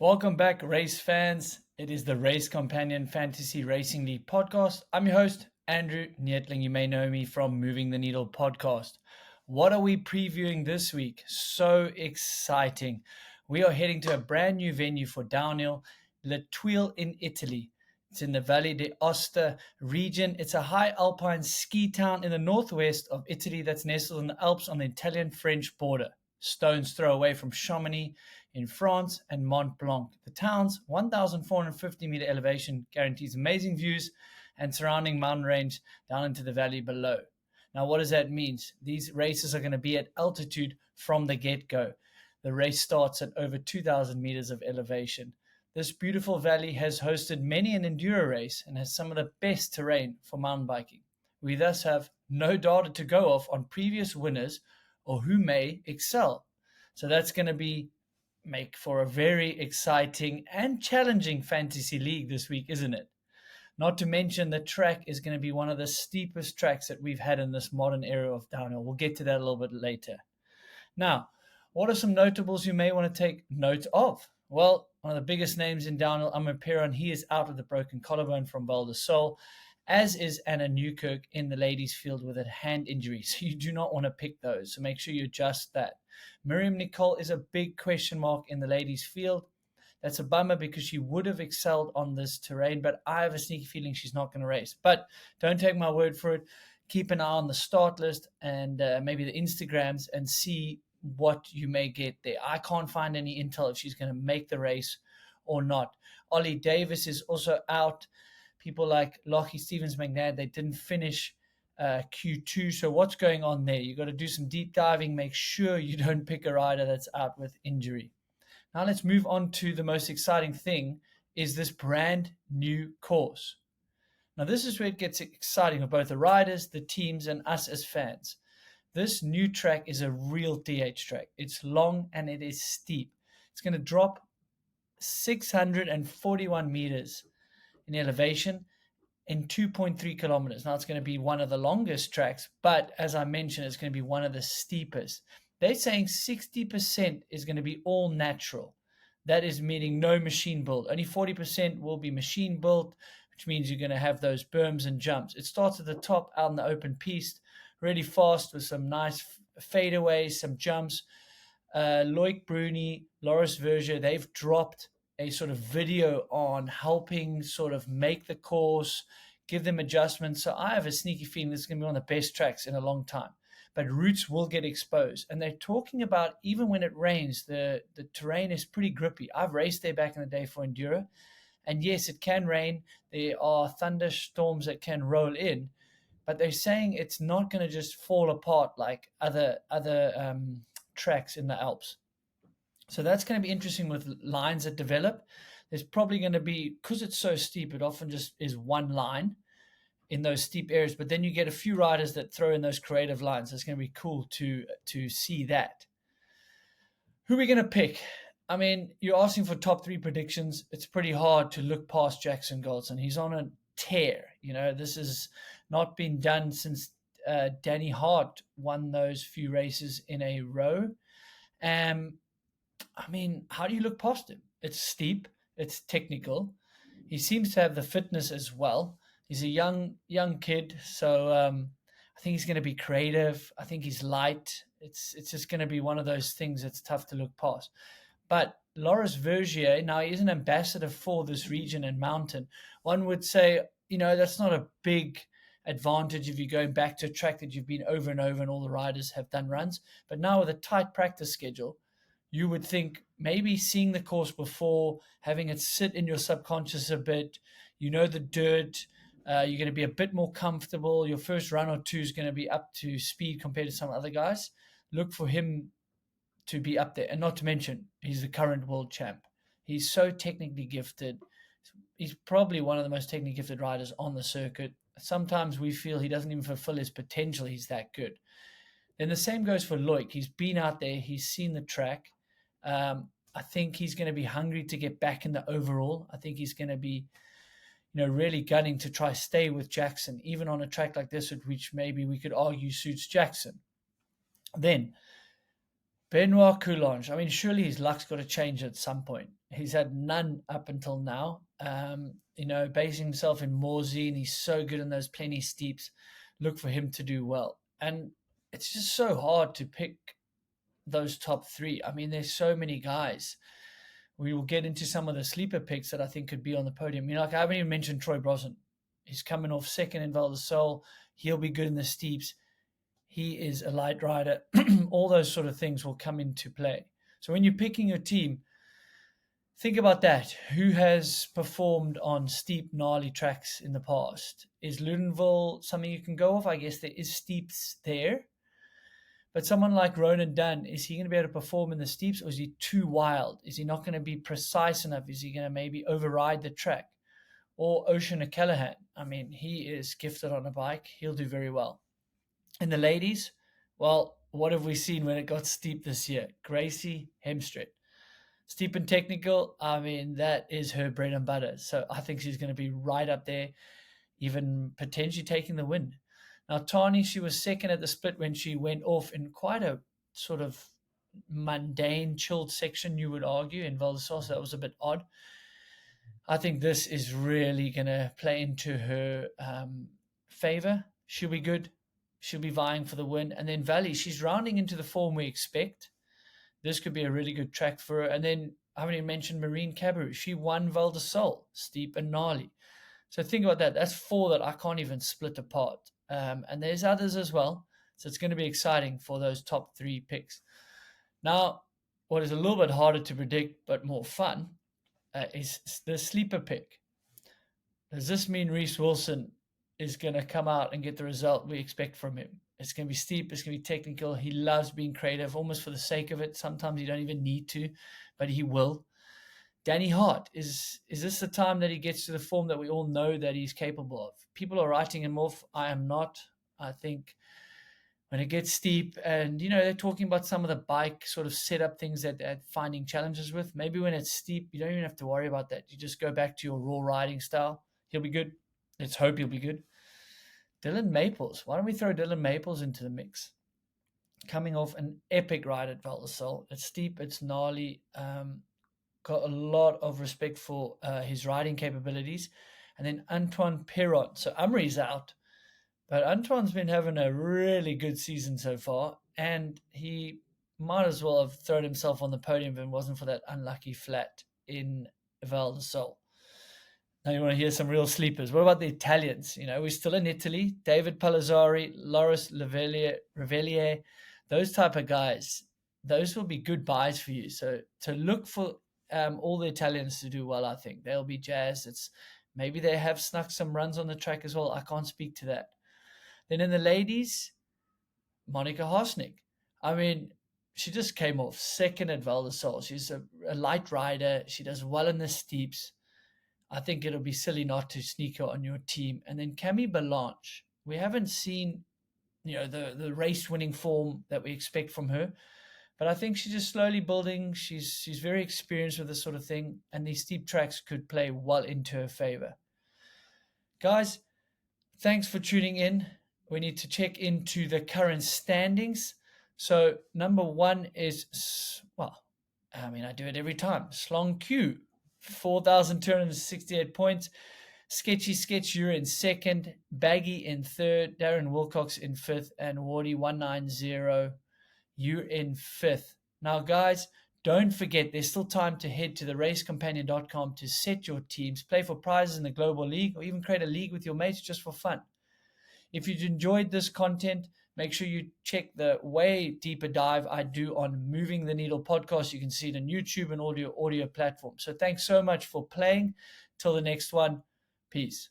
Welcome back, race fans. It is the Race Companion Fantasy Racing League podcast. I'm your host, Andrew Neethling. You may know me from Moving the Needle podcast. What are we previewing this week? So exciting. We are heading to a brand new venue for downhill, Thuile in Italy. It's in the Valle d'Aosta region. It's a high alpine ski town in the northwest of Italy that's nestled in the Alps on the Italian-French border. Stone's throw away from Chamonix in France and Mont Blanc. The town's 1,450-meter elevation guarantees amazing views and surrounding mountain range down into the valley below. Now, what does that mean? These races are going to be at altitude from the get-go. The race starts at over 2,000 meters of elevation. This beautiful valley has hosted many an enduro race and has some of the best terrain for mountain biking. We thus have no data to go off on previous winners or who may excel. So that's going to make for a very exciting and challenging fantasy league this week, isn't it? Not to mention the track is going to be one of the steepest tracks that we've had in this modern era of downhill. We'll get to that a little bit later. Now, what are some notables you may want to take note of? Well, one of the biggest names in downhill, Amir Perron, he is out with a broken collarbone from Val de Sol, as is Anna Newkirk in the ladies' field with a hand injury. So you do not want to pick those. So make sure you adjust that. Miriam Nicole is a big question mark in the ladies' field. That's a bummer because she would have excelled on this terrain, but I have a sneaky feeling she's not going to race. But don't take my word for it. Keep an eye on the start list and maybe the Instagrams and see what you may get there. I can't find any intel if she's going to make the race or not. Ollie Davis is also out. People like Lockie Stevens-McNabb, they didn't finish Q2. So what's going on there? You've got to do some deep diving. Make sure you don't pick a rider that's out with injury. Now let's move on to the most exciting thing is this brand new course. Now this is where it gets exciting for both the riders, the teams, and us as fans. This new track is a real DH track. It's long and it is steep. It's going to drop 641 meters in elevation in 2.3 kilometers. Now it's going to be one of the longest tracks, but as I mentioned, it's going to be one of the steepest. They're saying 60% is going to be all natural. That is meaning no machine built. Only 40% will be machine built, which means you're going to have those berms and jumps. It starts at the top out in the open piste, really fast with some nice fadeaways, some jumps. Loic Bruni, Loris Verger, they've dropped a sort of video on helping sort of make the course, give them adjustments. So I have a sneaky feeling this is going to be one of the best tracks in a long time. But routes will get exposed. And they're talking about even when it rains, the terrain is pretty grippy. I've raced there back in the day for Enduro. And yes, it can rain. There are thunderstorms that can roll in. But they're saying it's not going to just fall apart like other tracks in the Alps. So that's going to be interesting with lines that develop. There's probably going to be, because it's so steep, it often just is one line in those steep areas. But then you get a few riders that throw in those creative lines. So it's going to be cool to see that. Who are we going to pick? I mean, you're asking for top three predictions. It's pretty hard to look past Jackson Goldson. He's on a tear. You know, this has not been done since Danny Hart won those few races in a row. I mean, how do you look past him? It's steep. It's technical. He seems to have the fitness as well. He's a young kid, so I think he's going to be creative. I think he's light. It's just going to be one of those things that's tough to look past. But Loris Vergier, now he is an ambassador for this region and mountain. One would say, you know, that's not a big advantage if you're going back to a track that you've been over and over and all the riders have done runs. But now with a tight practice schedule, you would think maybe seeing the course before, having it sit in your subconscious a bit, you know the dirt, you're going to be a bit more comfortable. Your first run or two is going to be up to speed compared to some other guys. Look for him to be up there. And not to mention, he's the current world champ. He's so technically gifted. He's probably one of the most technically gifted riders on the circuit. Sometimes we feel he doesn't even fulfill his potential. He's that good. Then the same goes for Loic. He's been out there. He's seen the track. I think he's going to be hungry to get back in the overall. I think he's going to be, really gunning to try stay with Jackson, even on a track like this, which maybe we could argue suits Jackson. Then Benoit Coulange. I mean, surely his luck's got to change at some point. He's had none up until now. Basing himself in Morzine, he's so good in those plenty steeps. Look for him to do well. And it's just so hard to pick those top three. I mean, there's so many guys. We will get into some of the sleeper picks that I think could be on the podium. Like I haven't even mentioned Troy Brosnan. He's coming off second in Val di Sole. He'll be good in the steeps. He is a light rider. All those sort of things will come into play. So when you're picking your team, think about that. Who has performed on steep, gnarly tracks in the past? Is Ludenville something you can go off? I guess there is steeps there. But someone like Ronan Dunn, is he going to be able to perform in the steeps, or is he too wild? Is he not going to be precise enough? Is he going to maybe override the track? Or Ocean O'Callaghan. I mean, he is gifted on a bike. He'll do very well. And the ladies, well, what have we seen when it got steep this year? Gracie Hemstreet. Steep and technical, I mean, that is her bread and butter. So I think she's going to be right up there, even potentially taking the win. Now, Tani, she was second at the split when she went off in quite a sort of mundane, chilled section, you would argue, in Val di Sole. So that was a bit odd. I think this is really going to play into her favor. She'll be good. She'll be vying for the win. And then Valley, she's rounding into the form we expect. This could be a really good track for her. And then I haven't even mentioned Marine Cabaret. She won Val di Sole, steep and gnarly. So think about that. That's four that I can't even split apart. And there's others as well. So it's going to be exciting for those top three picks. Now, what is a little bit harder to predict but more fun is the sleeper pick. Does this mean Reese Wilson is going to come out and get the result we expect from him? It's going to be steep. It's going to be technical. He loves being creative, almost for the sake of it. Sometimes you don't even need to, but he will. Danny Hart, is this the time that he gets to the form that we all know that he's capable of? People are writing him off. I am not. I think when it gets steep and, they're talking about some of the bike sort of setup things that they're finding challenges with. Maybe when it's steep, you don't even have to worry about that. You just go back to your raw riding style. He'll be good. Let's hope he'll be good. Dylan Maples. Why don't we throw Dylan Maples into the mix? Coming off an epic ride at Val di Sole. It's steep. It's gnarly. Got a lot of respect for his riding capabilities. And then Antoine Perron. So Umri's out. But Antoine's been having a really good season so far, and he might as well have thrown himself on the podium if it wasn't for that unlucky flat in Val di Sole. Now you want to hear some real sleepers. What about the Italians? We're still in Italy. David Palazzari, Loris Revellier, those type of guys, those will be good buys for you. So to look for all the Italians to do well, I think. They'll be jazzed. Maybe they have snuck some runs on the track as well. I can't speak to that. Then in the ladies, Monica Hosnick. I mean, she just came off second at Val di Sole. She's a light rider. She does well in the steeps. I think it'll be silly not to sneak her on your team. And then Camille Belange. We haven't seen, the race-winning form that we expect from her. But I think she's just slowly building. She's very experienced with this sort of thing. And these steep tracks could play well into her favor. Guys, thanks for tuning in. We need to check into the current standings. So number one is, I do it every time. Slong Q, 4,268 points. Sketchy Sketch, you're in second. Baggy in third. Darren Wilcox in fifth. And Wardy 190, you're in fifth. Now, guys, don't forget, there's still time to head to theracecompanion.com to set your teams, play for prizes in the Global League, or even create a league with your mates just for fun. If you enjoyed this content, make sure you check the way deeper dive I do on Moving the Needle podcast. You can see it on YouTube and audio platforms. So thanks so much for playing. Till the next one, peace.